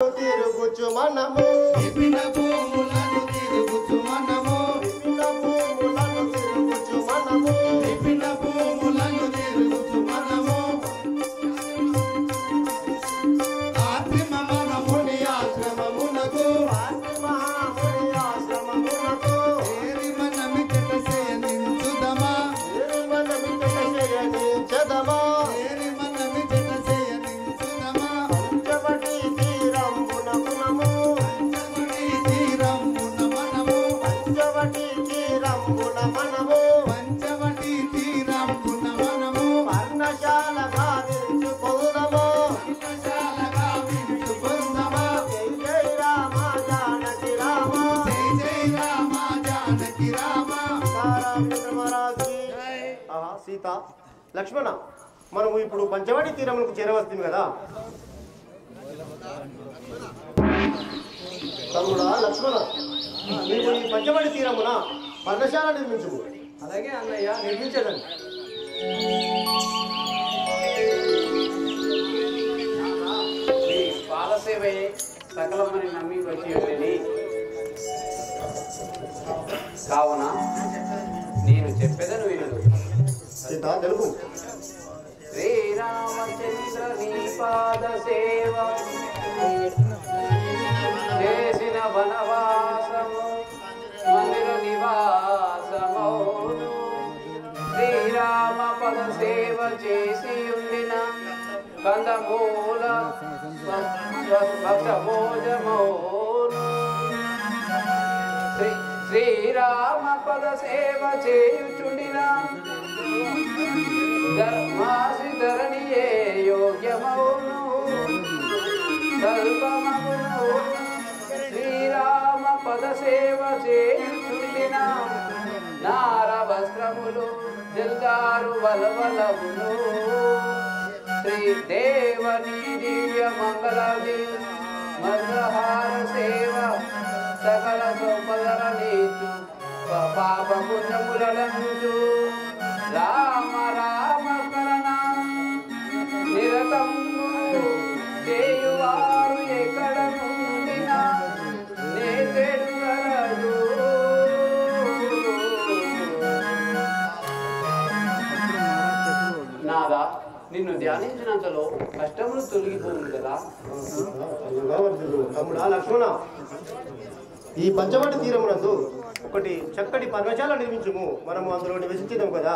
తిరుగుచు మనము విపిన భూములను తిరుగుచు మనము విపిన భూములను తిరుగుచు మనము విపిన భూములను తిరుగుచు మనము ఆత్మ మహాముని ఆశ్రమమునకు ఏరి మనమికట చేయనించుదమా ఏరి మనమికట చేయనించదమా ఏరి మనమికట చేయనించుదమా పంచవటి తీరమున మనము పంచవటి తీరమున మనము పంచవటి తీరమున మనము పంచవటి తీరమున మనము పర్ణశాల గావించుకొందము పర్ణశాల గావించుకొందము జై జై రామ జానకి రామ జై జై రామ జానకి రామ మహారాజ్ ఆహా సీత లక్ష్మణ మనము ఇప్పుడు పంచవటి తీరములకు చేరవస్తుంది కదా తమ్ముడా లక్ష్మణ నీవు ఈ పంచవటి తీరమున పర్ణశాల నిర్మించుము. అలాగే అన్నయ్య నిర్మించదండి. ఈ పాలసేవయే సకలమని నమ్మి వచ్చి వెళ్ళి కావున నేను చెప్పేదను వినదు. సీత తెలుగు శ్రీరామచంద్ర నీ పాద సేవ చేసిన వనవాసము మందిర నివాసమౌను శ్రీరామ పద సేవ చేసి ఉండిన కందమూల భోజమౌను శ్రీరామ పద సేవ చేయుచుండిన ధర్మాసి ధరణియే యోగ్యమౌను కల్పమగును శ్రీరామ పద సేవ చేయుచుండిన నార వస్త్రములు జల్దారు వలవలములు శ్రీదేవని దివ్య మంగళది మధురహార సేవ సకల సౌపదర నీచు పాప పుణ్యములనంచు రామ రామ కరణ నిరతము చేయువారు ఎక్కడ నుండినా నే చెడుగలదు. నాదా నిన్ను ధ్యానించినంతలో కష్టములు తొలగిపోతుంది కదా. తమ్ముడా లక్ష్మణ ఈ పంచవటి తీరమునందు ఒకటి చక్కటి పర్ణశాల నిర్మించుము. మనము అందులో నివసించేదాం కదా.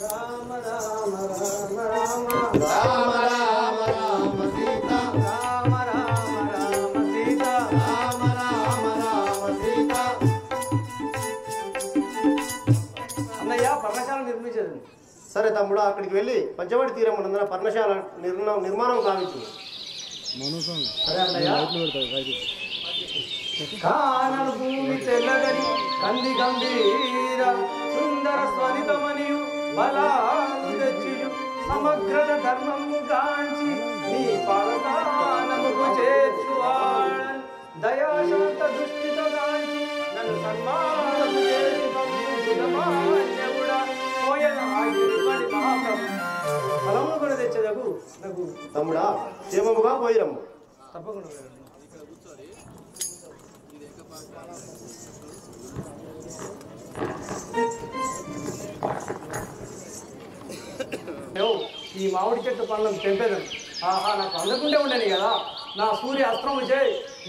రామ రామ రామ రామ రామ రామ రామ సీత రామ రామ రామ సీత రామ రామ రామ సీత. అన్నయ్య పర్ణశాల నిర్మించదండి. సరే తమ్ముడా అక్కడికి వెళ్ళి పంచవటి తీరమునందున పర్ణశాల నిర్మాణం కావించు. సరే అన్నయ్య. కానను భూమి తెల్లగని కంది గంభీర సుందర స్వనితమనియు బలాలు తెచ్చియు సమగ్ర ధర్మము గాంచి నీ పాలకానముకు చేర్చువాడన్ దయాశాంత దృష్టితో గాంచి నన్ను సన్మానము చేసి పంపుమాన్యవుడా పోయన ఆయుర్వడి మహాప్రభు ఫలమును కూడా తెచ్చదగు నాకు తమ్ముడా క్షేమముగా పోయిరమ్ము. తప్పకుండా. ఈ మామిడి చెట్టు పళ్ళను తెంపేదని ఆహా నాకు అందకుంటే ఉండని కదా నా సూర్య అస్త్రం వచ్చే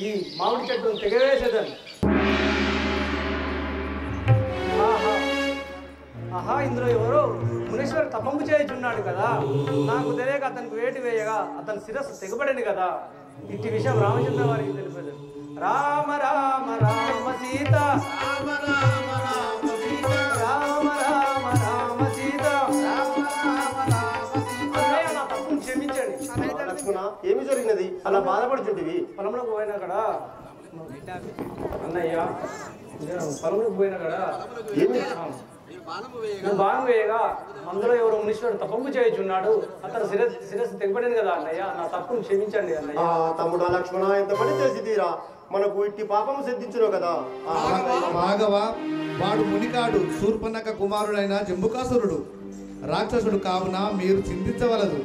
ఈ మామిడి చెట్టును తెగవేసేదని. ఆహా ఆహా ఇందులో ఎవరో మునీశ్వరు తపంపు చేయుచున్నాడు కదా. నాకు తెలియక అతనికి వేటి వేయగా అతని శిరస్సు తెగబడింది కదా. ఇట్టి విషయం రామచంద్ర వారికి తెలిపేది. రామ రామ రామ సీత రామ రామ రామ సీత రామ రామ రామ సీత రామ రామ రామ సీత. అన్నయ్య నా తప్పును క్షమించండి. లక్ష్మణ ఏమి జరిగినది అలా బాధపడుచుంటివి? పొలంలోకి పోయినా కదా అన్నయ్య పొలంలోకి పోయినా కదా ఏమి నువ్వు బాణం వేయగా అందులో ఎవరో మునీశ్వరుడు తపంపు చేయుచున్నాడు. అతను శిరస్సు తెగబడింది కదా అన్నయ్య నా తప్పును క్షమించండి అన్నయ్య. తమ్ముడా లక్ష్మణ ఎంత పని చేసి తీరా మనకు ఇట్టి పాపము సిద్ధించును కదా. భాగవ వాడు మునికాడు శూర్పణఖ కుమారుడైన జంబుకాసురుడు రాక్షసుడు కావున మీరు చింతించవలదు.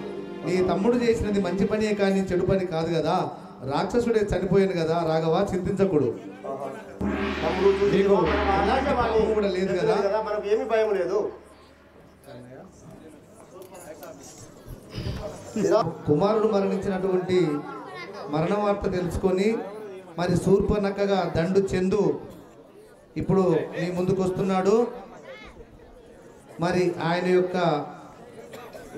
నీ తమ్ముడు చేసినది మంచి పనే కానీ చెడు పని కాదు కదా. రాక్షసుడే చనిపోయాను కదా రాఘవ, చింతించకూడదు. తమ్ముడు చూసి నీకు అలాంటి వాడిని పాపం కూడా లేదు కదా? మనకు ఏమీ భయం లేదు. కుమారుడు మరణించినటువంటి మరణ వార్త తెలుసుకొని మరి శూర్పనక్కగా దండు చందు ఇప్పుడు నీ ముందుకు వస్తున్నాడు. మరి ఆయన యొక్క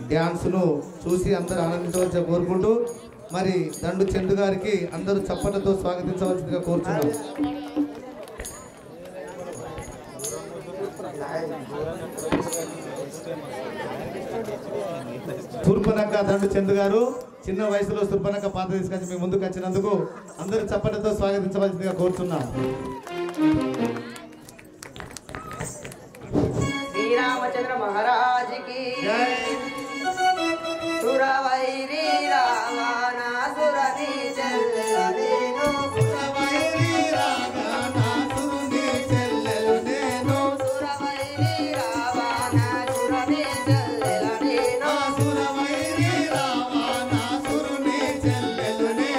డ్యాన్స్ను చూసి అందరూ ఆనందించవలసి కోరుకుంటూ మరి దండు చందు గారికి అందరూ చప్పట్లతో స్వాగతించవలసిందిగా కోరుచున్నాం. శూర్పనక్క దండు చందు గారు చిన్న వయసులో శూర్పనక్క పాత తీసుకొచ్చి మీ ముందుకు వచ్చినందుకు అందరూ చప్పట్లతో స్వాగతించవలసిందిగా కోరుచున్నాం. శ్రీరామచంద్ర మహారాజుకి సురవైరి రావణాసురని చెల్లెలను సురవైరి రావణాసురని చెల్లెలను సురవైరి రావణాసురని చెల్లెలను సురవైరి రావణాసురని చెల్లెలను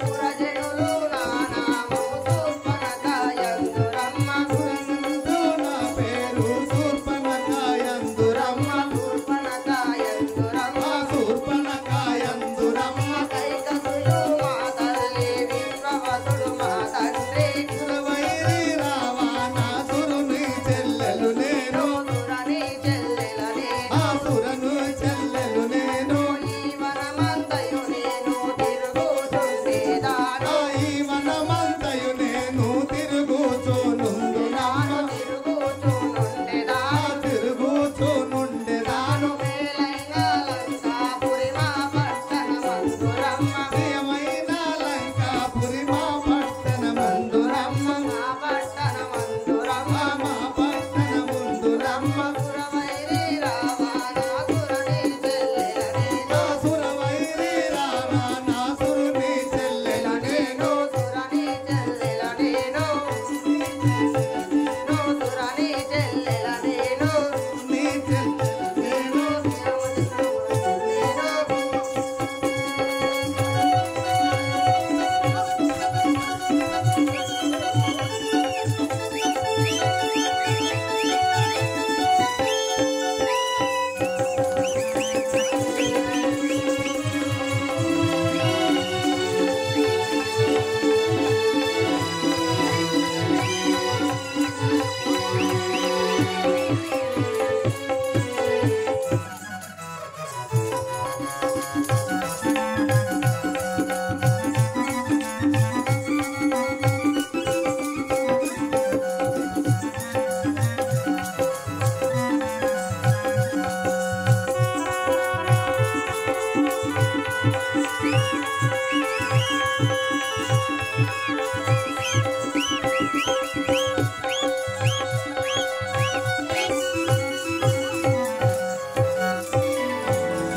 సురజనులు నానాము శూర్పణఖయందురమ్మ సురజనులు నా పేరు శూర్పణఖయందురమ్మ శూర్పణఖయందురమ్మ శూర్పణఖయందురమ్మ కైకసులు మా తల్లి విశ్వవసుడు మా తండ్రి సురవైరి రావణాసురుని చెల్లెలు నేను సురని చెల్లెల నేను సురను చెల్లెలు నేను ఈ వనమంతయు నేను తిరుగుచుండేదాను ఈ వనమంతయు నేను తిరుగుచునుందునాను తిరుగుచునుండెదాను మేలైన లంకాపురి మా పట్టణమందురమ్మ ప్రియమైన లంకాపురి మా పట్టణమందురమ్మ మా పట్టణమందురమ్మ మా పట్టణమందురమ్మ సురవైరి రావణాసురుని చెల్లెల నేను సురవైరి రావణాసురుని చెల్లెల నేను సురని చెల్లెల నేను సురని చెల్లెల నేను నీ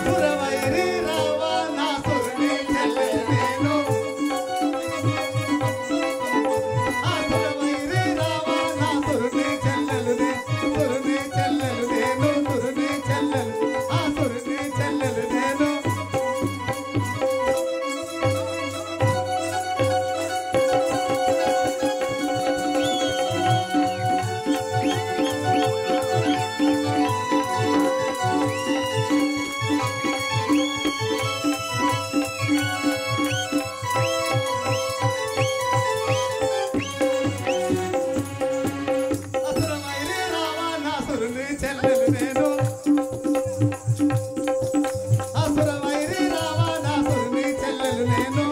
సురవైరి రావణాసురుని చెల్లెలు నేను సురవైరి రావణాసురుని చెల్లెలు సురుని చెల్లెలు నేను సురుని చెల్లెలు సురుని చెల్లెలు నేను సురవైరి రావణాసురుని చెల్లెలు నేను సురవైరి రావణాసురుని చెల్లెలు నేను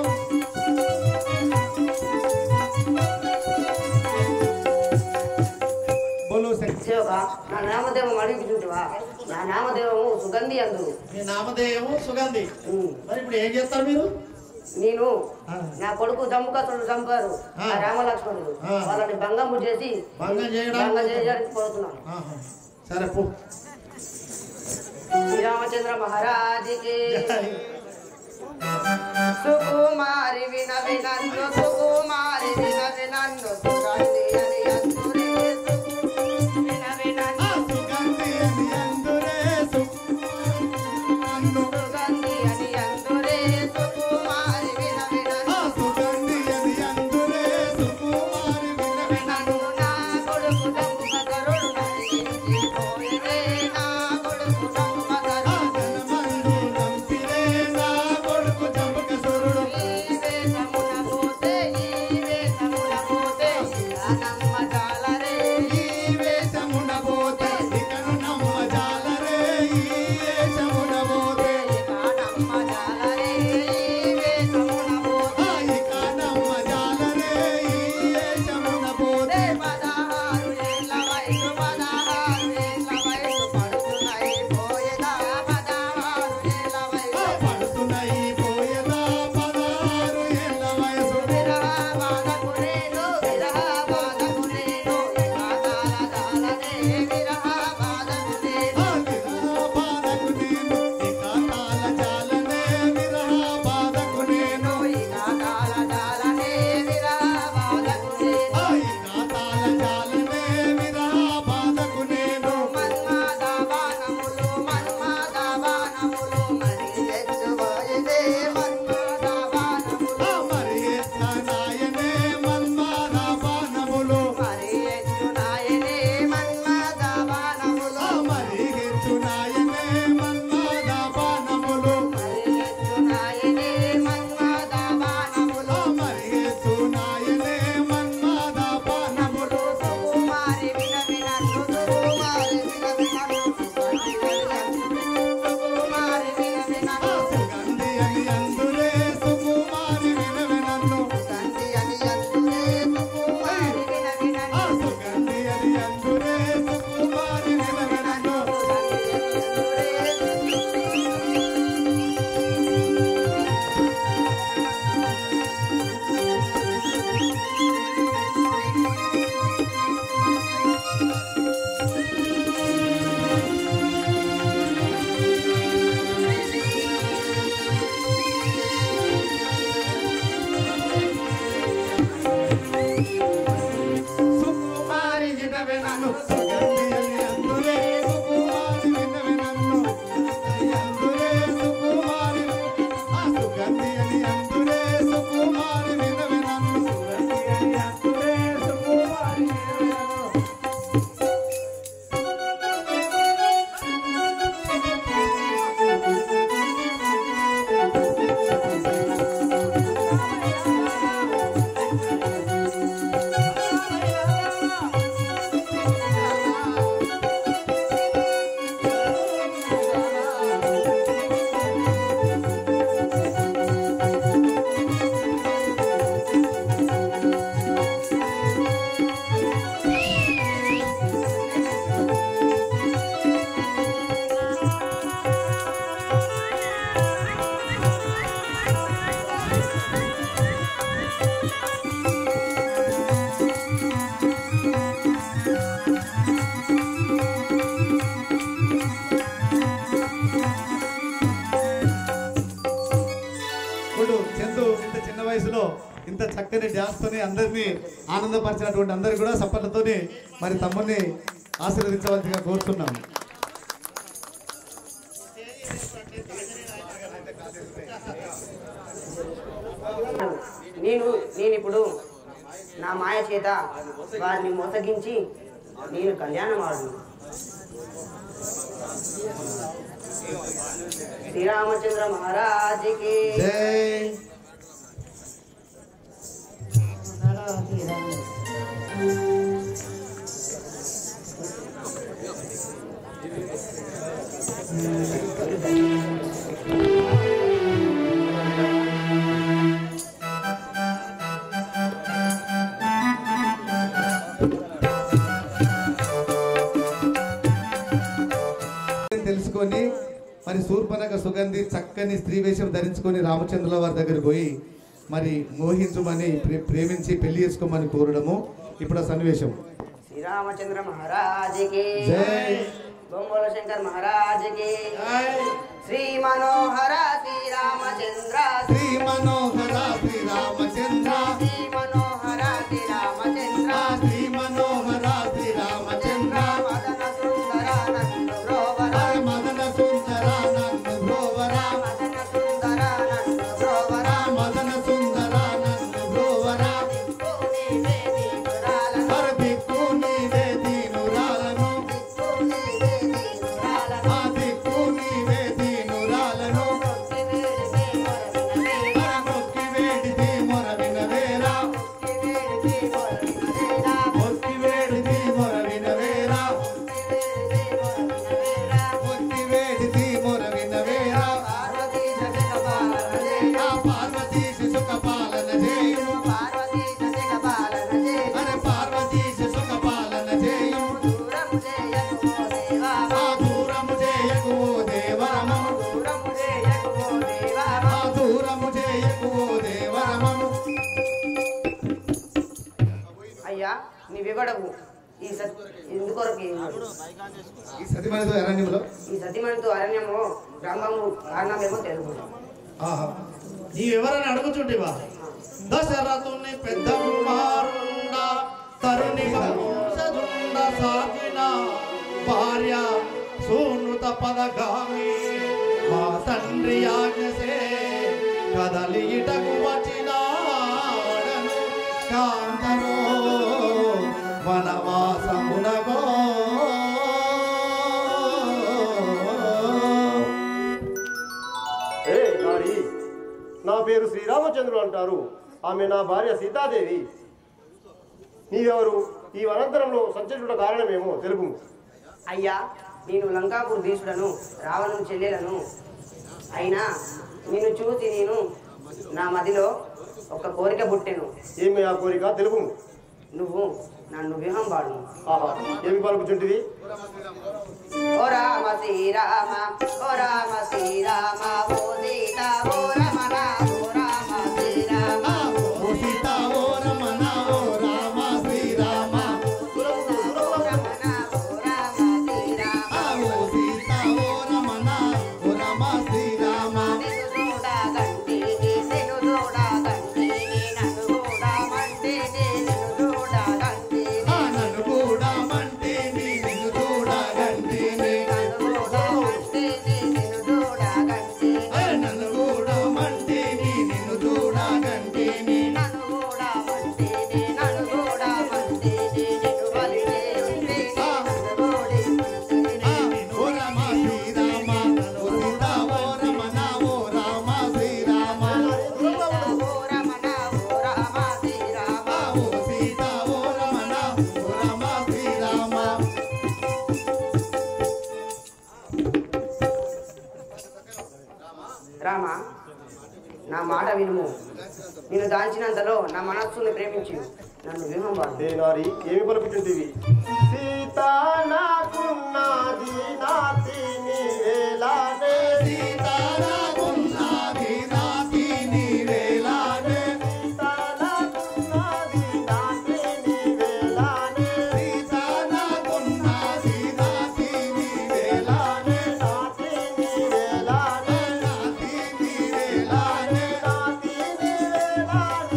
బోలో సేవక నా నామదేవం అడిగి చూడవా నా నామదేవము సుగంధి అందు మీ నామధేయము సుగంధి. మరి ఇప్పుడు ఏం చేస్తారు మీరు? నేను నా కొడుకు జమ్ముకసుడు చంపారు ఆ రామలక్ష్మణుడు వాళ్ళని భంగము చేసి భంగం చేయడానికి భంగం చేయడానికి కోరుతున్నాను ఆహా. సరే పో. శ్రీరామచంద్ర మహారాజుకి సుకుమారి వినవి నన్ను సుకుమారి వినవి నన్ను సుగంధి అని అందురే వినవి నన్ను సుగంధి అని అందురే సుగంధి అని అందురే సుకుమారి వినవి నన్ను వయసులో ఇంత చక్కని డ్యాన్స్తోని అందరినీ ఆనందపరిచినటువంటి అందరు కూడా సపర్లతోని మరి తమ్ముని ఆశీర్వదించవలసిగా కోరుతున్నాము. నేను ఇప్పుడు నా మాయ చేత వారిని మోసగించి నేను కళ్యాణం ఆడు. శ్రీరామచంద్ర మహారాజుకి జై. తెలుసుకొని మరి శూర్పణఖ సుగంధి చక్కని స్త్రీ వేషం ధరించుకొని రామచంద్రుల వారి దగ్గరికి పోయి మరి మోహించుమని ప్రేమించి పెళ్లి చేసుకోమని కోరడము ఇప్పుడు ఆ సన్నివేశం. శ్రీరామచంద్ర మహారాజుకి జై. బొమ్మల శంకర్ మహారాజుకి శ్రీ మనోహర శ్రీరామచంద్ర శ్రీ మనోహర శ్రీరామచంద్ర శ్రీ మనోహర శ్రీరామచంద్ర శ్రీ మనోహర శ్రీరామచంద్ర మదన సుందర నందు బ్రోవర మదన సుందర నందు బ్రోవర మదన సుందర నందు బ్రోవర మదన సుందర నందు బ్రోవర దిక్కు నీవే దీనురాలను దిక్కు నీవే దీనురాలను దిక్కు నీవే దీనురాలను మొక్కి వేడిది మొర వినవేరా మొక్కి వేడిది మొర వినవేరా మొక్కి వేడిది మొర వినవేరా పార్వతీ సుఖ పాలన చేయుము అరే పార్వతీ సుఖ పాలన చేయుము ఆ దూరము చేయకు ఓ దేవరమము ఆ దూరము చేయకు ఓ దేవరమము. అయ్యా నీవివ్వడవు ఈ ఎందుకొరకు ఈ సతిమణితో అరణ్యంలో ఈ సతిమణితో అరణ్యము బ్రహ్మము కారణమేమో తెలుగు. ఆహా నీవెవరని అడుగుచుంటివా? దశరథుని పెద్ద కుమారుండ తరుణి వంశజుండ సాగిన భార్య సూనుత పదగామి మా తండ్రి ఆజ్ఞసే కదలి ఇటకు వచ్చినాడను కాంతరో వనవాసమునగో. ఏ నారి, నా పేరు శ్రీరామచంద్రుడు అంటారు. ఆమె నా భార్య సీతాదేవి. నీవెవరు? ఈ వనంతరంలో సంచరించుట కారణమేమో తెలుపు. అయ్యా నేను లంకాపూర్ దీసుడను రావణుని చెల్లెలను. అయినా నిన్ను చూసి నా మదిలో ఒక కోరిక పుట్టెను. ఏమి ఆ కోరిక తెలుపు. నువ్వు నన్ను వివాహం పాడు. ఆహా, ఏమి పలుకుచుంటివి? ఓ రామ శ్రీరామ ఓ రామ శ్రీరామ ఓ సీత ఓ రమణ ఓ రామ శ్రీరామ ఓ సీత ఓ రమణ ఓ రామ శ్రీరామ ఓ రమణ ఓ రామ శ్రీరామ ఓ సీత ఓ రమణ ఓ రామ శ్రీరామ. నిన్ను చూడగంటిని నన్ను చూడమంటిని నిన్ను చూడగంటిని నన్ను కూడా మంటిని నిన్ను చూడగంటిని నన్ను కూడా మంటిని నిన్ను చూడగంటిని. ఓ రామ శ్రీరామ ఓ సీత ఓ రమణ ఓ రామ శ్రీరామ ఓ సీత ఓ రమణ ఓ రామ శ్రీరామ. రామ నా మాట వినుము. నేను దాల్చినంతలో నా మనస్సును ప్రేమించి నన్ను వివాహం పాడు. ఏ నారి, ఏమి పలుకుచుంటివి? సీత నాకున్నది నాతి నీవేలానే. సీత నాకున్నది నాతి నీవేలానే. సీత నాకున్నది నాతి నీవేలానే. సీత నాకున్నది నాతి నీవేలానే. నాతి నీవేలానే. నాతి నీవేలానే. నాతి నీవేలానే.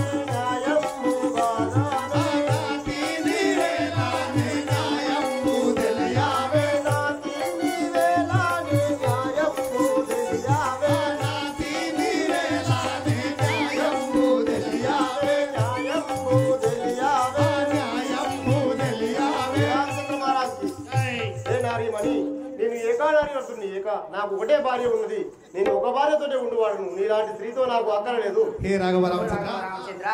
నాకు ఒకటే భార్య ఉన్నది. నేను ఒక భార్యతోనే ఉండేవాడును. నీలాంటి స్త్రీతో నాకు అక్కరలేదు. హే రాఘవ రామచంద్ర, రామచంద్ర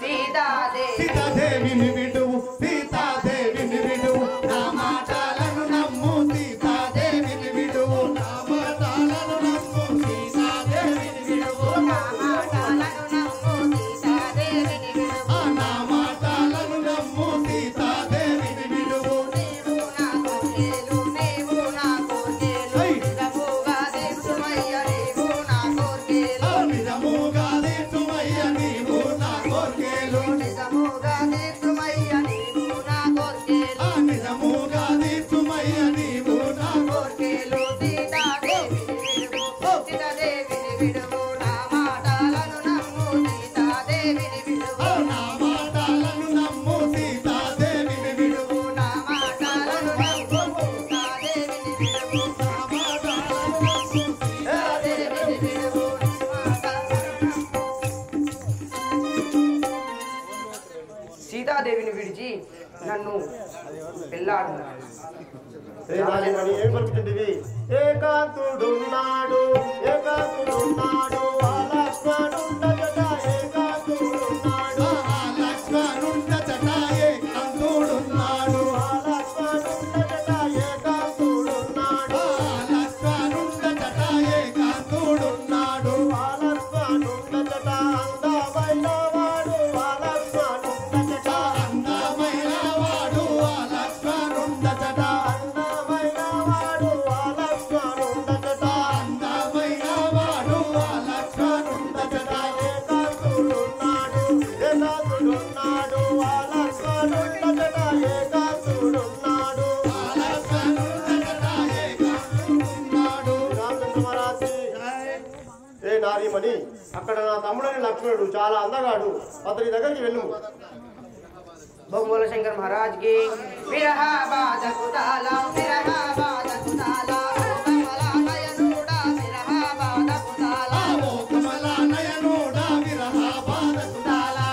సీతాదేవి సీతాదేవిని విడువు, సీతాదేవిని విడువు, నా మాటలను నమ్ము, సీతాదేవిని విడువు, నా మాటలను నమ్ము, సీతాదేవిని విడువు, నా మాటలను నమ్ము సీతాదేవిని విడువు, నా మాటలను నమ్ము, సీతాదేవిని విడువు. నీవు నా కోర్కెలు నీవు నా కోర్కెలు నిజముగా తీర్చుమయ్య నీవు నా కోర్కెలు నిజముగా తీర్చుమయ్య నీవు నా కోర్కెలు, నిజముగా తీర్చుమయ్య నీవు నా కోర్కెలు నిజముగా తీర్చుమయ్య నీవు నా కోర్కెలు సీతాదేవిని విడువు సీతాదేవిని విడువు, నా మాటలను నమ్ము సీతాదేవిని విడువు, నా మాటలను నమ్ము, సీతాదేవిని విడువు, నా మాటలను నమ్ము సీతాదేవిని విడువు, నా మాటలను నమ్ము, సీతాదేవిని విడువు, సీతాదేవిని విడిచి నన్ను పెళ్ళాడు. శ్రీరాజమణి ఏం పలుకుతుంటివి? ఏకాంతుడున్నాడు ఏకాంతుడున్నాడు ఆ లక్ష్మణుండగట ఏకాంతుడున్నాడు లక్ష్మణుండ జటాయే కందుడున్నాడు, ఆ లక్ష్మణుండగట ఏకాంతుడున్నాడు లక్ష్మణుండ జటాయే కందుడున్నాడు, ఆ లక్ష్మణుండగట అందమైన వాడు ఆ లక్ష్మణుండగట అందమైన వాడు ఆ లక్ష్మణుండ జట, అందమైన వాడు ఆ లక్ష్మణుండగట అందమైన వాడు ఆ లక్ష్మణుండ జట, ఏకాంతుడున్నాడు ఏకాంతుడున్నాడు ఆ లక్ష్మణుండగట ఏకాంతుడున్నాడు లక్ష్మణుండ జటాయే కందుడున్నాడు. రామచంద్రమహారాజు ఏ నారీమణి, అక్కడ నా తమ్ముడని లక్ష్మణుడు చాలా అందగాడు. అతని దగ్గరికి వెళ్ళు. బొమ్మల శంకర్ మహారాజ్ కి విరహ బాధకు తాళా విరహ బాధకు తాళా కమలానయనుడా విరహ బాధకు తాళా ఓ కమలానయనుడా విరహ బాధకు తాళా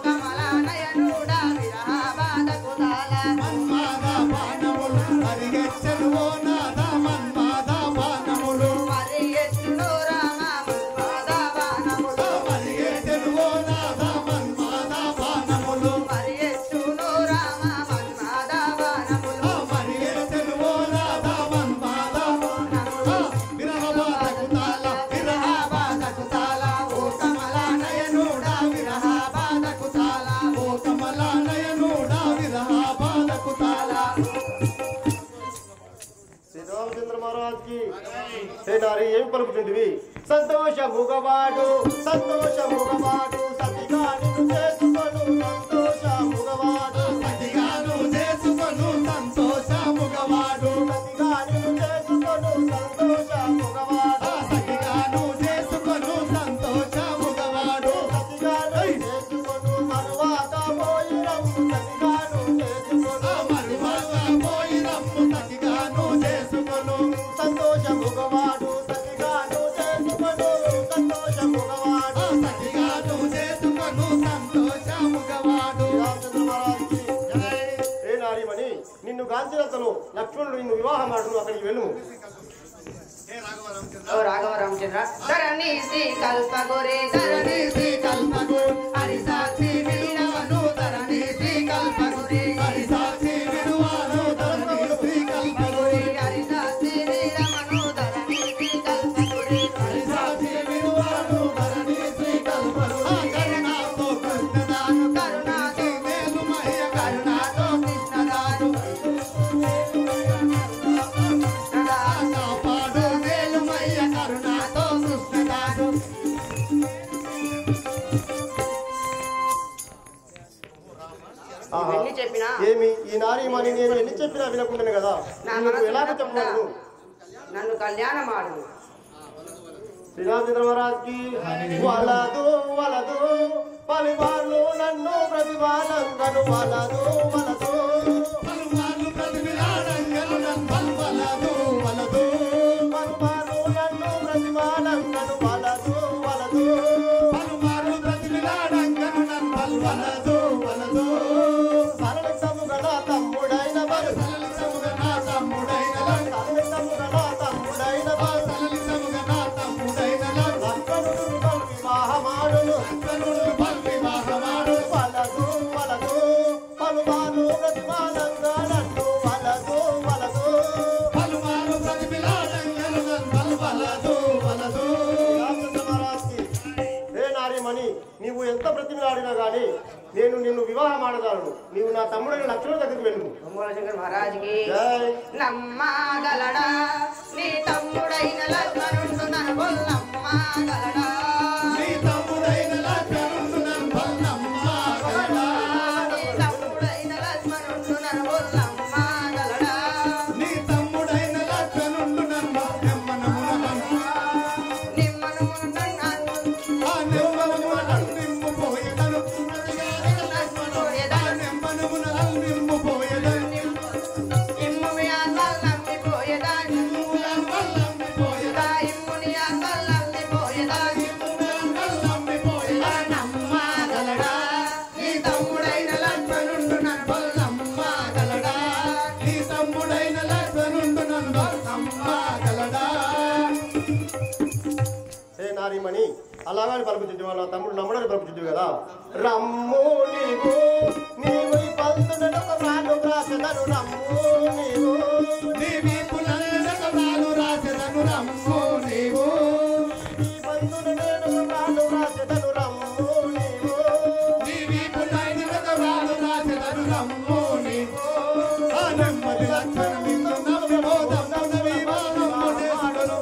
కమలానయనుడా విరహ బాధకు తాళా మన్మాద బాణములు పరిగెత్తెను ఓ నాద, మన్మాద బాణములు మరి ఎత్తుడు రామ మన్మథ బాణములు పరిగెత్తెను ఓ నాద, మన్మాద బాణములు మరి ఎత్తుడు రామ మన్మథ బాణములు పరిగెత్తెను ఓ నాద, మన్మాద బాణములు. విరహ బాధకు తాళ, విరహ బాధకు తాళ, ఓ కమలానయనుడా విరహ బాధకు తాళ, ఓ కమలానయనుడా విరహ బాధకు తాళ. శ్రీరామచంద్ర మహారాజ్కి హే నారి ఏం పలుకుతుంటివి? సంతోషముగవాడు సంతోషముగవాడు సతిగా నిన్ను చేసుకొను సంతోషముగవాడు సతిగాను చేసుకొను సంతోషముగవాడు, సతిగా నిన్ను చేసుకొను సంతోషముగవాడు సతిగాను చేసుకొను సంతోషముగవాడు, సతిగాను చేసుకొను మరువాత పోయిరము సతిగాను చేసుకొను మరువగా పోయి రమ్ము, సతిగాను చేసుకొను సంతోషముగవాడు సతిగాను చేసుకొను సంతోషముగవాడు సతిగాను చేసుకొను సంతోషముగవాడు. రామచంద్ర మహారాజ్కి ఏ నారీమణి, నిన్ను గాంచినంతలో లక్ష్మణుడు నిన్ను వివాహమాడును. అక్కడికి వెళ్ళు. ఓ రాఘవ రామచంద్ర ధరణి శ్రీ కల్పగురే ధరణి శ్రీ కల్పగురు హరి సాక్షి విడువను ధరణి శ్రీ కల్పగురే హరి సాక్షి విడువాను ధరణి శ్రీ కల్పగురి, హరి సాక్షి వీరమను ధరణి శ్రీ కల్పగురే హరి సాక్షి విడువాను ధరణి శ్రీ కల్పగురి. కరుణాతో కృష్ణదాను, కరుణాతో మేలుమయ్య కరుణాతో కృష్ణదాను, కాపాడు మేలుమయ్య కరుణాతో కృష్ణదాను. ఆహా. ఎన్ని చెప్పినా ఏమి ఈ నారీమణి నేను ఎన్ని చెప్పినా వినకుండానే కదా నా నీకు మనసు ఎలాగ వినకుండా చెప్పను? నన్ను కళ్యాణం ఆడు శ్రీరామచంద్ర మహారాజ్కి వలదు వలదు పలివాళ్ళు నన్ను ప్రతివాలంగను వలదు వలదు పలుమార్లు ప్రతిమిలాడంగను నన్ను వలదు వలదు, పలుమార్లు నన్ను ప్రతివాలంగను వలదు వలదు పలుమార్లు ప్రతిమిలాడంగను నన్ను వలదు వలదు. సరళితముగా నా తమ్ముడైన వరు సలలితముగా నా తమ్ముడైన సరళితముగా నా తమ్ముడైన బ్రతిమలాడినా కానీ నేను నిన్ను వివాహం ఆడదాను. నీవు నా తమ్ముడైన లక్ష్మణుడి దగ్గరికి వెళ్ళు. శంకర్ మహారాజుకి జై. నమ్మగలడా నీ తమ్ముడైన లక్ష్మణుడు నమ్మగలడా నీ తమ్ముడైన లక్ష్మణుడు నమ్మగలడా నీ తమ్ముడైన లక్ష్మణుడు నమ్మగలడా నీ తమ్ముడైన లక్ష్మణుడు నారీమణి అలాగని పలుకుతుంటివా? నా తమ్ముడు నమ్మడని పలుకుతుంటివి కదా. రమ్ము నీవు నీవు పలుకుతున్నట్టు ప్రాణు రాసదను. రమ్ము నీవు నీవి పునరునక ప్రాణు రాసదను. రమ్ము నీవు బంధునకు ప్రాణు రాసదను. రమ్ము నీవు నీవి పునరునక ప్రాణు రాసదను. రమ్ము నీవు ఆ నెమ్మది లక్షణం ఇందు నమ్మబోధం నమ్మవి మానమ్మ చేసుకొను.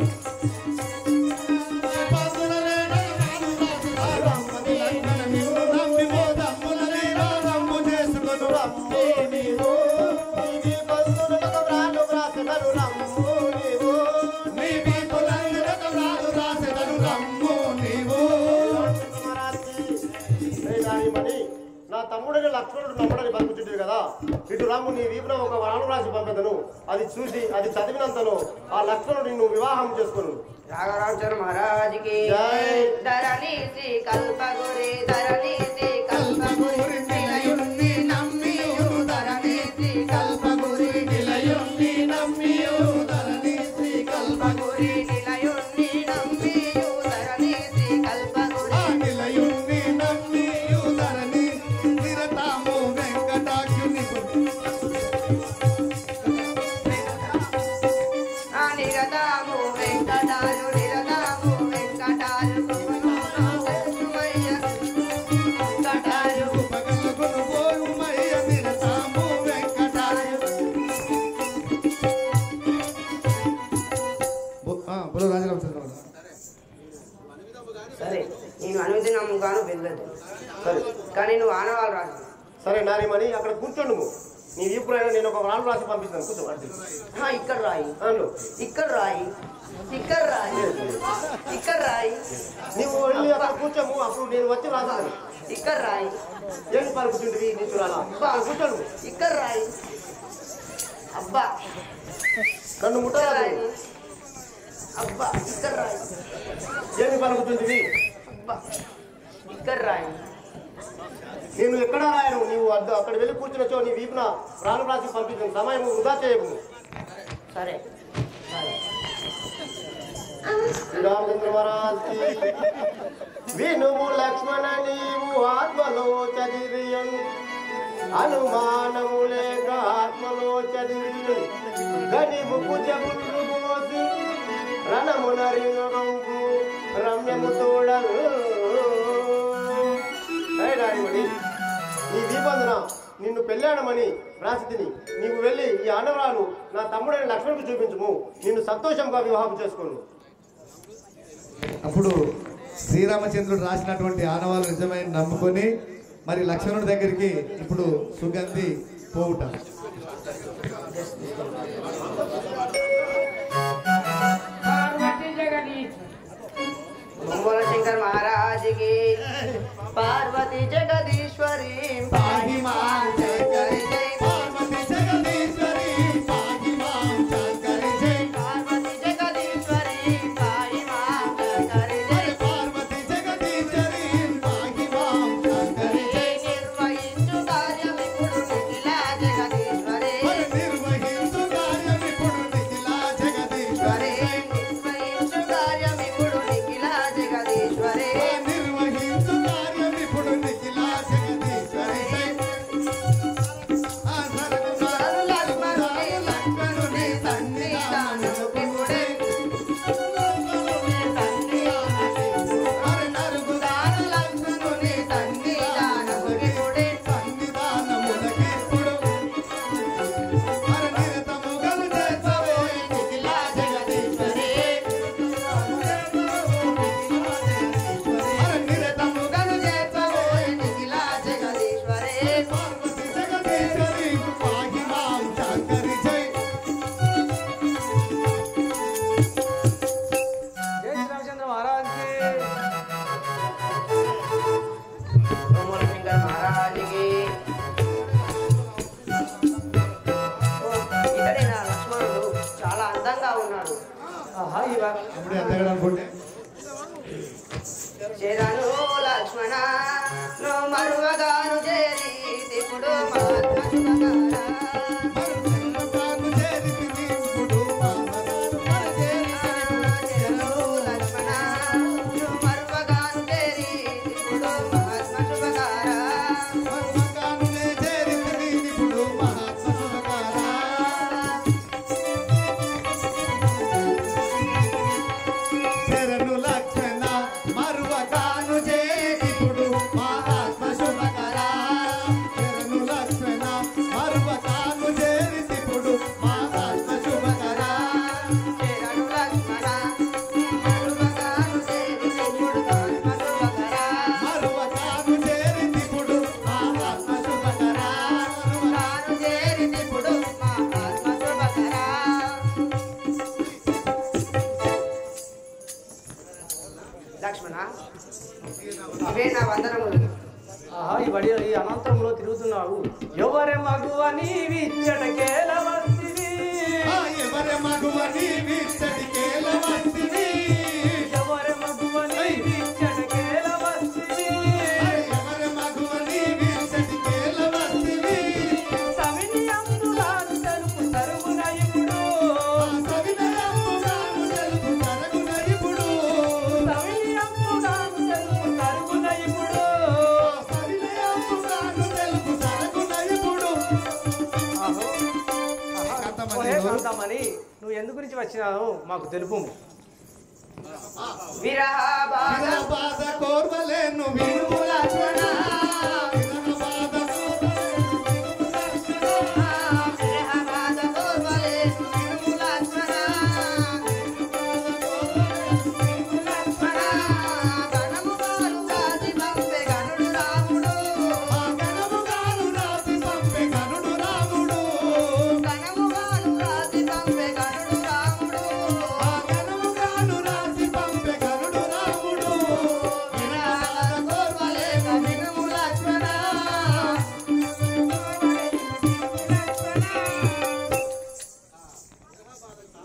నా తమ్ముడైన లక్ష్మణుడు నమ్మడని పలుకుతుంటివి కదా. ఇటు రాము నీ వీపున ఒక వరాలు రాసి పంపెదను. అది చూసి అది చదివినంతలో ఆ లక్ష్మణుడు నిన్ను వివాహం చేసుకును. రాఘరాజర్ మహారాజుకి జై. ధరణి శ్రీ కల్పగురి ధరణి శ్రీ కల్పగురి నిలయుణ్ణి నమ్మియు ధరణి శ్రీ కల్పగురి నిలయుణ్ణి నమ్మియు ధరణి శ్రీ కల్పగురి నిలయుణ్ణి నమ్మియు ధరణి శ్రీ కల్పగురి నిలయుణ్ణి నమ్మియు ధరణి నిరతాము వెంకటాఖ్యుని నిరతాము వెంకటాలు నిరతాము వెంకటాలు వెంకటాలు పగలగొను పోరుమయ్య నిరతాము వెంకటాలు. బోలో రాజరామచంద్ర. సరే నేను అనుమతి నమ్ముగాను వెళ్ళదు సరే కానీ నువ్వు ఆనవాళ్ళు రాదు సరే నారీమణి అక్కడ కూర్చోండు. నీ వీపునైనా నేను ఒక వరాలు రాసి పంపిస్తాను. కూర్చో. ఇక్కడ రాయి అను ఇక్కడ రాయి ఇక్కడ రాయి ఇక్కడ రాయి నీవు వెళ్ళి అక్కడ కూర్చోము. అప్పుడు నేను వచ్చి రాసాను. ఇక్కడ రాయి ఏం పలుకుతుంటివి నీ చూడాలా? కూర్చోను. ఇక్కడ రాయి అబ్బా నన్ను ఇక్కడ ముట్టరాదు. రాయి అబ్బా ఇక్కడ రాయి ఏమి పలుకుతుంటివి? అబ్బా ఇక్కడ రాయి నేను ఎక్కడ రాయను. నీవు అక్కడ వెళ్ళి కూర్చున్నచో నీ వీపున ప్రాణం రాసి పంపించాను. సమయం వృధా చేయము. సరే శ్రీరామచంద్ర మహారాజ్ వినుము లక్ష్మణ నీవు ఆత్మలో చదివియను అనుమానము లేక ఆత్మలో చదివియను గడిముకు చెబులు మోసి రణమున రింగంపు రమ్యము తోడను. రాయమని నీ దీపందన నిన్ను పెళ్ళాడమని రాసితిని. నీవు వెళ్ళి ఈ ఆనవరాలు నా తమ్ముడైన లక్ష్మణుడికి చూపించుము. నిన్ను సంతోషంగా వివాహం చేసుకోను. అప్పుడు శ్రీరామచంద్రుడు రాసినటువంటి ఆనవాళ్ళు నిజమైన నమ్ముకొని మరి లక్ష్మణుడి దగ్గరికి ఇప్పుడు సుగంధి పోవుట. బొమ్మల శంకర్ మహారాజుకి పార్వతి జగదీశ్వరి పాహి మాం శంకరి జై పార్వతి జగదీశ్వరి పాహి మాం శంకరి జై. పార్వతి జగదీశ్వరి పాహి మాం శంకరి జై పార్వతి జగదీశ్వరి పాహి మాం శంకరి జై. నిర్వహించు కార్యమిప్పుడు నిఖిల జగదీశ్వరి నిర్వహించు కార్యమిప్పుడు నిఖిల జగదీశ్వరి. నిర్వహించు కార్యమిప్పుడు నిఖిల జగదీశ్వరి నిర్వహించు కార్యమిప్పుడు నిఖిల జగదీశ్వరి. అప్పుడే అంతగా అనుకుంటే చేరను లక్ష్మణ నో మరువగాను చేరి ఇప్పుడు మహాత్మ శుభకార ఈ అనంతరంలో తిరుగుతున్నావు. ఎవరే మగువ నీవిచ్చటకేల వస్తివి, ఎవరే మగువ నీవిచ్చటకేల వస్తివి, ఎవరే మగువ నీవిచ్చటకేల వస్తివి, ఎవరే మగువ నీవిచ్చటకేల వస్తివి, సవినయంబుగాను తెలుపు తరుగున ఇప్పుడు, సవినయంబుగాను తెలుపు తరుగున ఇప్పుడు, సవినయంబుగాను తెలుపు తరుగున ఇప్పుడు, కాంతమణి నువ్వు ఎందు గురించి వచ్చినావు మాకు తెలుపు. విరహ బాధ కోర్వలేను వినుము లక్ష్మణ,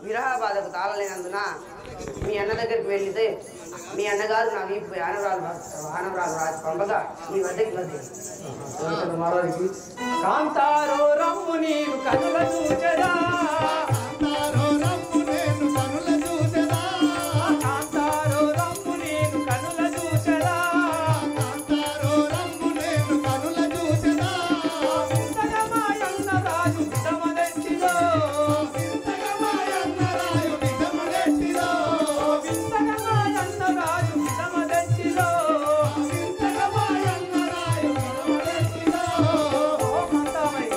విరహబాధకు తాళలేనందున మీ అన్న దగ్గరికి వెళ్ళితే మీ అన్నగారు నా వీపు ఆనవరాలు రాజు పంపగా మీ వద్దకి వద్ద మహారాజుకి కాంతారో రమ్ము నీవు కనుల చూచెదా, కాంతారో రమ్ము నేను కనుల చూచెదా, కాంతారో రమ్ము నీవు కనుల చూచెదా, కాంతారో రమ్ము నేను కనుల చూచెదా, వింతగమాయన్న రాజు విధమదెట్టిలో, వింతగమాయన్న రాయు నిజములెట్టిలో, వింతగమాయన్న రాజు విధమదెట్టిలో, వింతగమాయన్న రాయు నిజములెట్టిలో, ఓ కాంతామణి,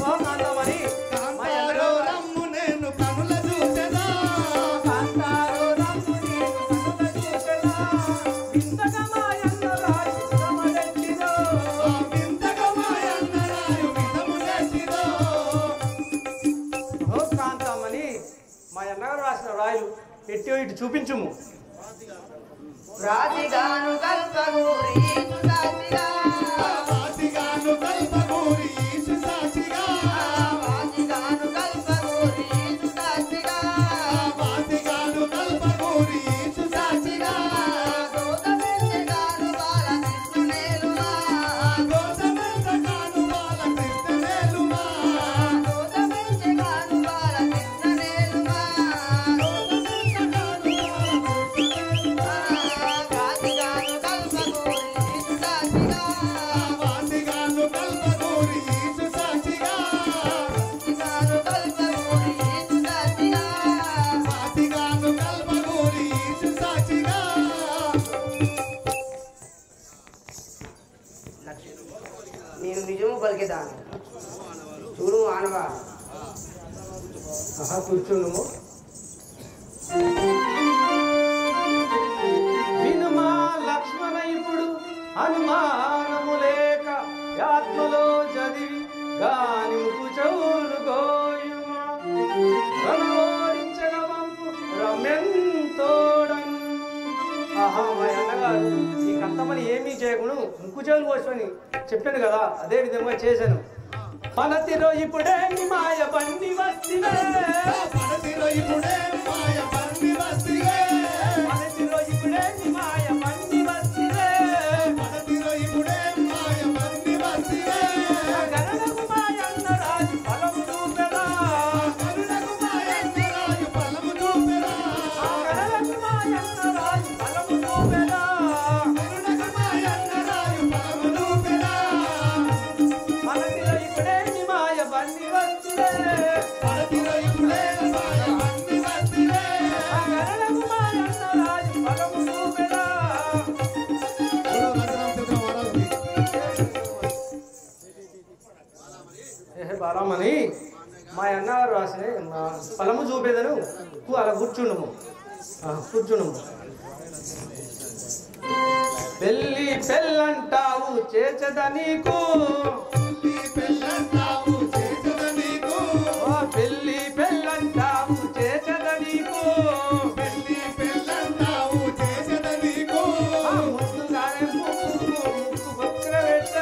ఓ కాంతామణి, కాంతారో రమ్ము నేను కనుల చూచెదా, కాంతారో రమ్ము నీవు కనుల చూచెదా, వింతగమాయన్న రాజు విధమదెట్టిలో, వింతగమాయన్న రాయు నిజములెట్టిలో. ఓ కాంతమ్మని మా అన్నగారు రాసిన రాయలు ఎట్టి ఇటు చూపించుము. రాతిగాను కల్పగూరి సుసాచిగా, వాసిగాను కల్పగూరి సుసాచిగా, వాతిగాను కల్పగూరి సుసాచిగా, వాసిగాను కల్పగూరి సుసాచిగా, గోదమెంచెగాను బాలకృష్ణునేలుమా, గోసమెంతగాను బాలకృష్ణనేలుమా, గోదమెంచెగాను బాలకృష్ణనేలుమా, రాతిగాను కల్పగూరి సుసాచిగా, వాసిగాను కల్పగూరి సుసాచిగా, వాతిగాను కల్పగూరి సుసాచిగా, వాసిగాను కల్పగూరి సుసాచిగా. నేను నిజము పలికేదాను చూడు ఆనవా. కూర్చుండుము. వినుమా లక్ష్మణ ఇప్పుడు అనుమానము లేక ఆత్మలో చదివి గాని ముకు చెవులు గోయుమా, రణోరించగ వంపు రమ్యంతోడన్. ఆహా మా అన్నగారు ఈ కంతమని ఏమీ చేయకుండా ముక్కు చెవులు కోసుకొని చెప్పాను కదా, అదే విధంగా చేశాను. పనతిరో ఇప్పుడే మాయ బండి వస్తివే పడతిలో ఇప్పుడే మాయ బండి వస్తివే పనతిరో ఇప్పుడే మాయ బండి వస్తివే పడతిలో ఇప్పుడే మాయ బండి వస్తివే గణనకు మాయన్న రాజు ఫలము చూపెరా కరుణకు మాయన్న రాజు ఫలము చూపెరా గణనకు మాయన్న రాజు ఫలము చూపెరా కరుణకు మాయన్న రాజు ఫలము చూపెరా పనతిరో ఇప్పుడే మాయ బండి వస్తివే పడతిలో ఇప్పుడే మాయ బండి వస్తివే గణనకు మాయన్న రాజు ఫలము చూపెరా రాజరామచంద్ర మహారాజు బాలమని మా అన్నగారు రాసిన ఫలము చూపేదను అలా కూర్చుండము కూర్చుండము పెళ్ళి పెళ్ళంటావు చేచద నీకు పెళ్ళంటావు చేసద నీకు పెళ్ళి పెళ్ళంటావు చేచద నీకు పెళ్ళి పెళ్ళంటావు చేసద నీకు ముందుగానే ముక్కు బొక్కర పెట్ట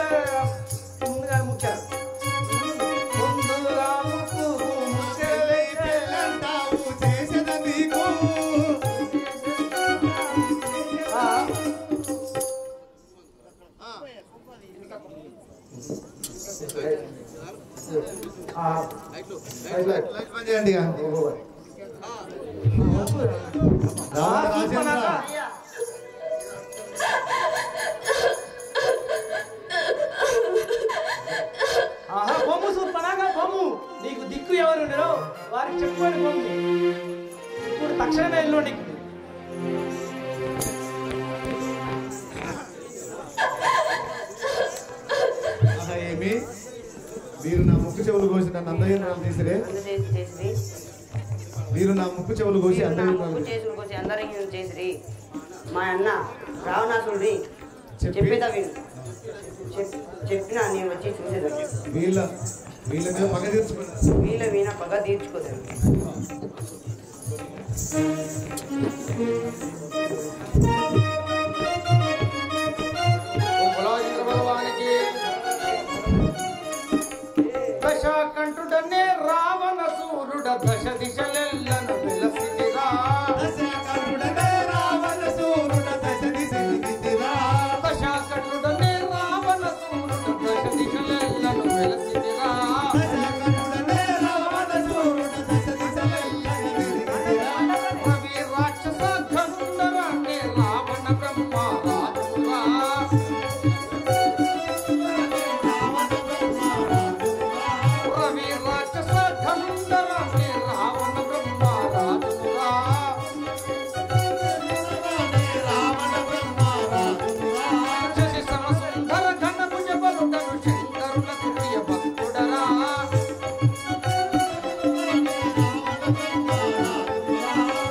ముందుగా ముచ్చారు ముందుగా ముక్కు ముచ్చర పెట్ట పెళ్ళంటావు చేసద నీకు లైట్ బంద్ చేయండి ఇక. రాజేంద్ర బొమ్ము చూపనాగా బొమ్ము నీకు దిక్కు ఎవరు ఉండరో వారికి చెప్పుకొని బొమ్ము ఇప్పుడు తక్షణమే ఎల్లో నీకు ఆహా, ఏమి మీరు నా ముక్కు చెవులు కోసి నన్ను అందజేయడం తీసిరే మీరు నా ముక్కు చెవులు కోసి అందజేయడం అందరికి చేసిరి మా అన్న రావణాసుడి చెప్పి- చెప్పేదా విను చెప్పినా నేను వచ్చి చూసేదాన్ని వీళ్ళ వీళ్ళ మీద పగ తీర్చుకున్నా వీళ్ళ వీణ పగ తీర్చుకోదాన్ని దశకంఠుడనే రావణ సూర్యుడ దశ దిశలెల్లను వెలసిదిరా దశకంఠుడనే రావణ సూర్యుడ దశ దిశలెల్లను దశకంఠుడనే రావణ సూర్యుడ దశ దిశలెల్లను వెలసిదిరా దశకంఠుడనే రావణ సూర్యుడ దశ దిశలెల్లను రవి రాక్షస గంధర్వనే రావణ బ్రహ్మ రాజురా రవి రాక్షస గంధర్వనే రావణ బ్రహ్మ రాజురా శశి సమసుందర ఘన భుజ బలుడను శంకరులకు ప్రియ భక్తుడరా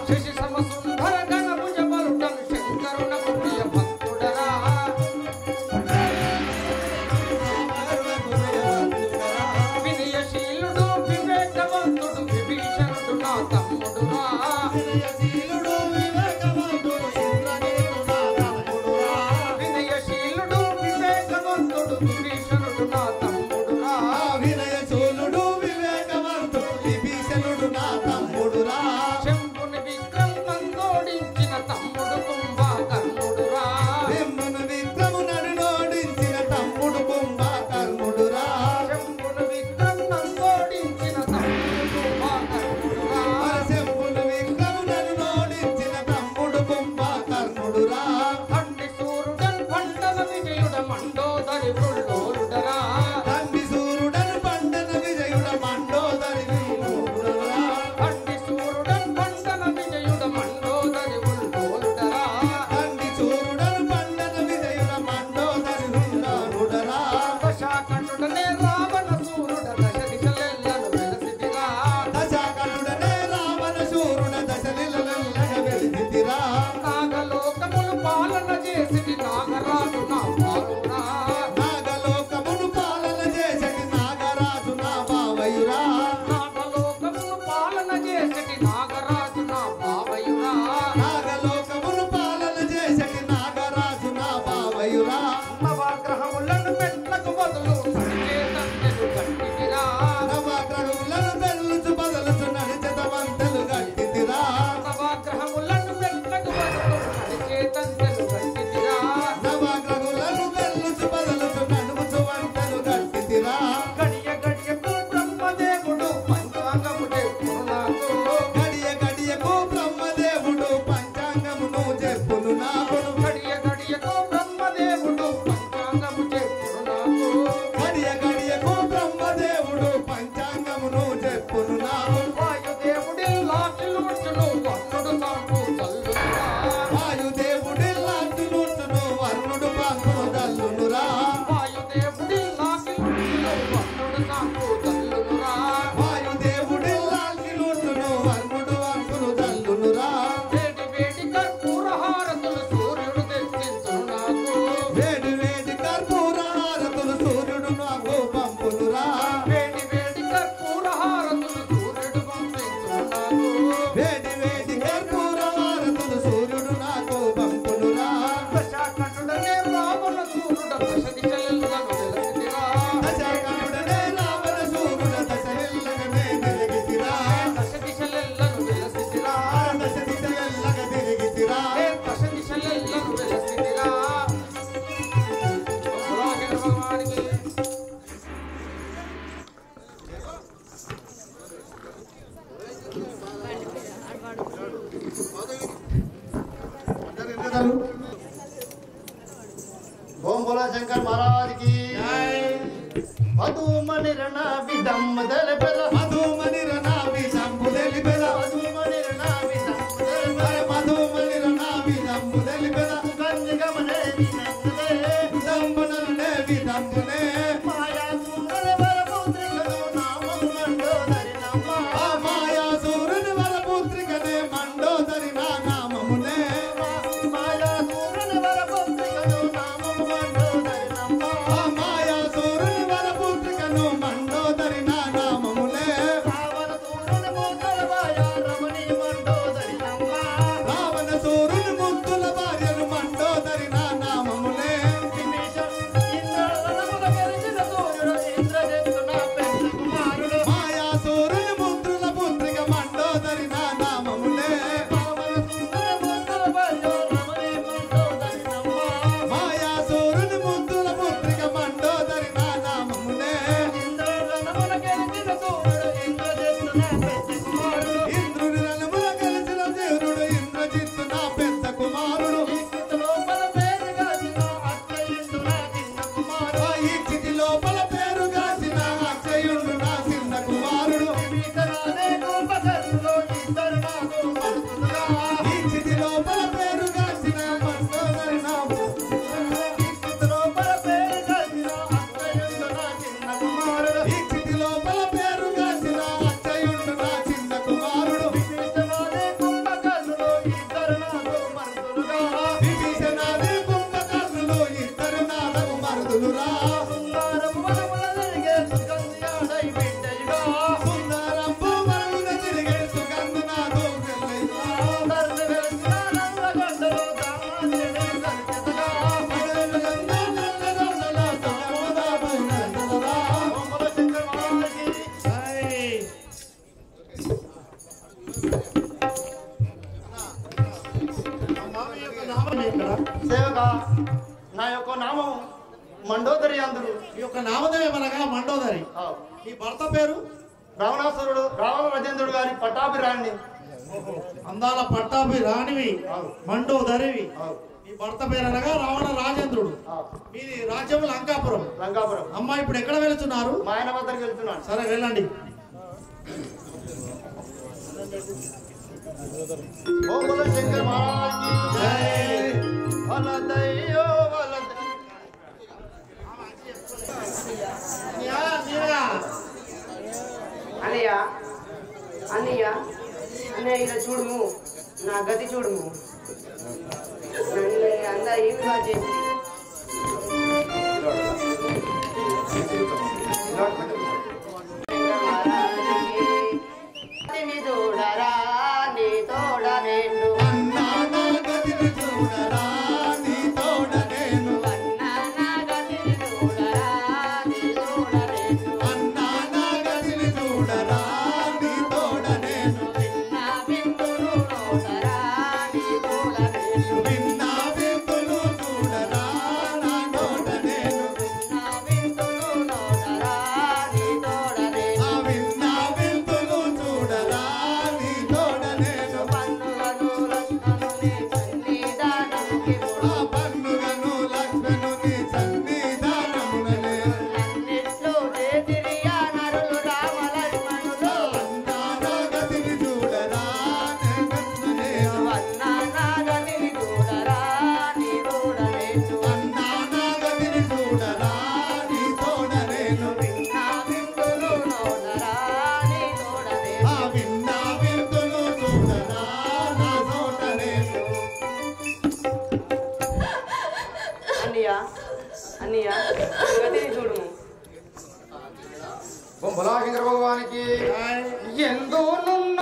శశి సమసుందర ఘన భుజ బలుడను శంకరులకు ప్రియ భక్తుడరా వినయశీలుడు వివేకవంతుడు విభీషణుడు నా తమ్ముడురా వినయశీలుడు వివేకవంతుడు విభీషణుడు నా తమ్ముడురా శంభుని విక్రమందోడించిన తమ్ముడు కుంభకర్ణుడురా శంభుని విక్రమందోడించిన తమ్ముడు కుంభకర్ణుడురా ఖండి సూర్యుడన్ పండల విజయుడ మండోదరి బృల్లోలుడరా ఖండి సూర్యుడన్ పండల విజయుడ మండోదరి బృల్లోలుడరా దశాకంఠుడనే రావణ సూర్యుడ దశ దిశలెల్లను వెలసిదిరా నాగలోకములు పాలన చేసి నాగరాజు నా పాలురా పంచాంగము చెప్పును నాకు గడియ గడియకు బ్రహ్మదేవుడు పంచాంగమును చెప్పును నాకు వాయుదేవుడి లాటిలుచును వన్నుడు సాకు చల్లునురా వాయుదేవుడి లాంటిలుచును వర్ణుడు పాంకును దల్లునురా వాయుదేవుడి లాటిలుచును వన్నుడు సాకు చల్లునురా వాయుదేవుడి లాంటిలుచును వర్ణుడు పాంకును దల్లునురా వేడి వేడి కర్పూర హారతులు సూర్యుడు తెచ్చించును నాకు వేడి వేడి కర్పూర హారతులు సూర్యుడు నాకు పంపునురా వేడి వేడి కర్పూర హారతులు సూర్యుడు పంపించును నాకు వేడి వేడి కర్పూర హారతులు సూర్యుడు నాకు పంపునురా దశాకంఠుడనే రావణ సూర్యుడ దశ దిశలెల్లను వెలసిదిరా దశకంఠుడనే రావణ సూర్యుడ దశమెల్లగనే తిరిగితిరా దశ దిశలెల్లను వెలసిదిరా దశ దిశమెల్లగ తిరిగితిరా దశ దిశలెల్లను వెలసిదిరా భగవాన్ భగవానికి ఓం బోలా శంకర్ మహారాజ్ కి మధుమని రణ విదమ్మ దలబెల మధుమని రనావి సంబుదెలిబెల మధుమని రణ విదమ్మ దలబెల మధుమని రనావి సంబుదెలిబెల కంజగమనే వినమ్మే దంబుననే విదంబునే మాయా సుందర వరపుత్రికను నామము మండోదరినమ్మ ఆ మాయా సూర్యుని వరపుత్రికనే మండోదరి నా నామమునే మాయా సుందర వరపుత్రికను నామము మండోదరినమ్మ ఆ మాయా సూర్యుని వరపుత్రికను మండోదరి నా నామమునే రావణ సూర్యుని మోతల వాయా రమణి మండోదరినమ్మ రావణ సూర్యుని ముద్దుల భార్యను మండోదరి నా నామమునే మాయా సూర్యుని ముద్దుల పుత్రిక మండోదరి నా నామమునే మాయా సూర్యుని ముద్దుల పుత్రిక మండోదరి నా నామమునే ఇంద్రుని రణముల కలిసిన దేవుడు ఇంద్రజిత్తు నా పెద్ద కుమారుడు ఆ ఈ స్థితి లోపల పేరుగాసిన అక్షయుడు నా చిన్న కుమారుడు ఈ స్థితి లోపల పేరుగాసిన మండోదరి నాము ఈ స్థితి లోపల పేరుగాసిన అక్షయుడు నా చిన్న కుమారుడు విభీషణాది కుంభకర్ణులు ఇద్దరు నాదము మరుదులురా సుందరంబు మరుగున తిరిగే సుగంధు నాదు సేవక నా యొక్క నామం మండోదరి అందరు ఈ యొక్క నామదేవమనగా మండోదరి. ఈ భర్త పేరు రావణాసురుడు రావణ రాజేంద్రుడు గారి పట్టాభిరాణి అందాల పట్టాభి రాణివి మండోదరివి. అవును. ఈ భర్త పేరు అనగా రావణ రాజేంద్రుడు. మీది రాజ్యం లంకాపురం. లంకాపురం అమ్మ ఇప్పుడు ఎక్కడ వెళుతున్నారు? మా ఆయన వద్దకు వెళ్తున్నాను. సరే వెళ్ళండి. ఓం బోలో శంకర్ మహారాజ్ కి జై. వలదయ్యో వలదయ్యో. అన్నయ్య అన్నయ్య అన్నయ్య ఇలా చూడుము నా గతి చూడుము నన్ను అందరూ ఏమి కాదు చేసి చూడరా నీ తోడ నేను అన్నా నా గదిని చూడరా నీ తోడ నేను అన్నా నా గతిని చూడరా నీ తోడ నేను అన్నా నా గదిని చూడరా నీ తోడ నేను విన్నా బిందులు నోడరా నీ తోడ నేను విన్నా విందులు చూడరా అన్నయ్య గతిని చూడుము. భగవానికి ఎందు